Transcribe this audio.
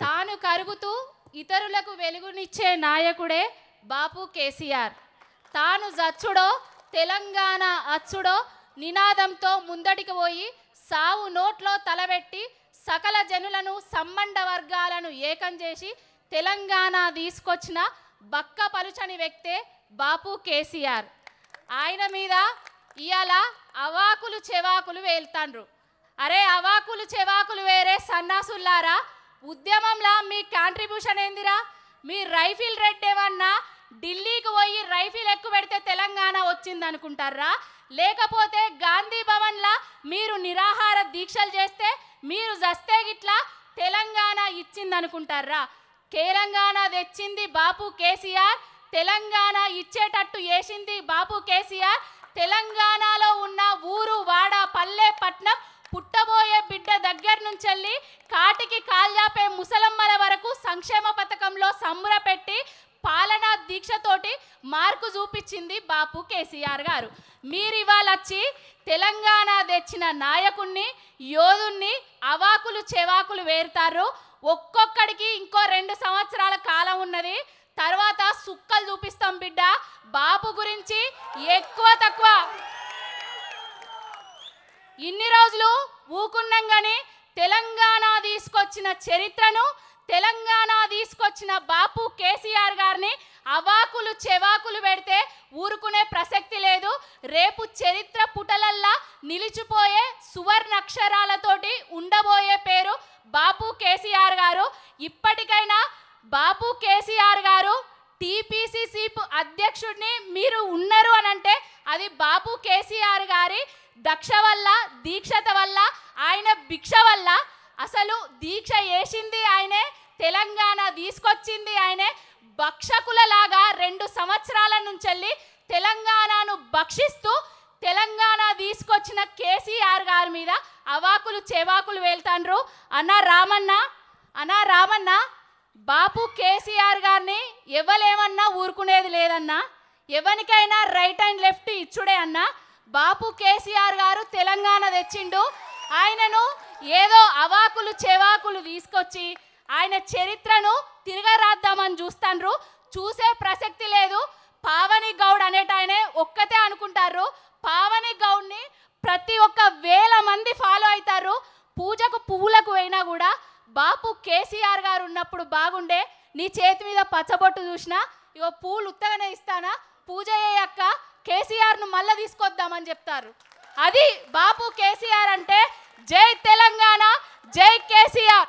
తాను కరుగుతూ ఇతరులకు వెలుగునిచ్చే నాయకుడే బాపు కేసీఆర్. తాను జచ్చుడో తెలంగాణ అచ్చుడో నినాదంతో ముందటికి పోయి సావు నోట్లో తలబెట్టి సకల జనులను సంబంధ వర్గాలను ఏకం చేసి తెలంగాణ తీసుకొచ్చిన బక్క పలుచని వ్యక్తే బాపు కేసీఆర్. ఆయన మీద ఇవాళ అవాకులు చెవాకులు వేల్తాండ్రు. అరే అవాకులు చెవాకులు వేరే సన్నాసుల్లారా, ఉద్యమంలా మీ కాంట్రిబ్యూషన్ ఏందిరా? మీ రైఫిల్ రెడ్ ఏమన్నా ఢిల్లీకి పోయి రైఫిల్ ఎక్కువ పెడితే తెలంగాణ వచ్చింది అనుకుంటారా? లేకపోతే గాంధీ భవన్లా మీరు నిరాహార దీక్షలు చేస్తే మీరు జస్తే గిట్లా తెలంగాణ ఇచ్చింది అనుకుంటారా? తెలంగాణ తెచ్చింది బాపు కేసీఆర్, తెలంగాణ ఇచ్చేటట్టు చేసింది బాపు కేసీఆర్. తెలంగాణలో ఉన్న ఊరు వాడ పల్లె పట్నం పుట్టబోయే బిడ్డ దగ్గర నుంచి వెళ్ళి కాటికి కాల్యాపే ముసలమ్మల వరకు సంక్షేమ పథకంలో సంబరపెట్టి పాలనా దీక్షతోటి మార్కు చూపించింది బాపు కేసీఆర్ గారు. మీరు ఇవాళ వచ్చి తెలంగాణ తెచ్చిన నాయకుణ్ణి యోధుణ్ణి అవాకులు చెవాకులు వేరుతారు. ఒక్కొక్కడికి ఇంకో 2 సంవత్సరాల కాలం ఉన్నది, తర్వాత సుక్కలు చూపిస్తాం బిడ్డ. బాపు గురించి ఎక్కువ తక్కువ ఇన్ని రోజులు ఊకున్నాం కానీ తెలంగాణ తీసుకొచ్చిన చరిత్రను, తెలంగాణ తీసుకొచ్చిన బాపు కేసీఆర్ గారిని అవాకులు చెవాకులు పెడితే ఊరుకునే ప్రసక్తి లేదు. రేపు చరిత్ర పుటలల్లా నిలిచిపోయే సువర్ణాక్షరాలతోటి ఉండబోయే పేరు బాపు కేసీఆర్ గారు. ఇప్పటికైనా బాపు కేసీఆర్ గారు టీపీసీసీ అధ్యక్షుడిని మీరు ఉన్నారు అనంటే అది బాపు కేసీఆర్ గారి దక్ష వల్ల, దీక్షత వల్ల, ఆయన భిక్ష వల్ల. అసలు దీక్ష చేసింది ఆయనే, తెలంగాణ తీసుకొచ్చింది ఆయనే. భక్షకులలాగా 2 సంవత్సరాల నుంచి తెలంగాణను భక్షిస్తూ తెలంగాణ తీసుకొచ్చిన కేసీఆర్ గారి మీద అవాకులు చెవాకులు వెళ్తాండ్రు. అన్నా రామన్న బాపు కేసీఆర్ గారిని ఎవలేమన్నా ఊరుకునేది లేదన్నా, ఎవరికైనా రైట్ అండ్ లెఫ్ట్ ఇచ్చుడే అన్నా. బాపు కేసీఆర్ గారు తెలంగాణ తెచ్చిండు. ఆయనను ఏదో అవాకులు చెవాకులు తీసుకొచ్చి ఆయన చరిత్రను తిరగరాద్దామని చూస్తాండ్రు. చూసే ప్రసక్తి లేదు. పావని గౌడ్ అనేటాయనే ఒక్కతే అనుకుంటారు. పావని గౌడ్ని ప్రతి ఒక్క 1000 మంది ఫాలో అవుతారు. పూజకు పువ్వులకు పోయినా కూడా బాపు కేసీఆర్ గారు ఉన్నప్పుడు బాగుండే, నీ చేతి మీద పచ్చబొట్టు చూసినా ఇగో పూలు ఉత్తగానే ఇస్తానా, పూజ అయ్యాక కేసీఆర్ను మళ్ళీ తీసుకొద్దామని చెప్తారు. అది బాపు కేసీఆర్ అంటే. జై తెలంగాణ, జై కేసీఆర్.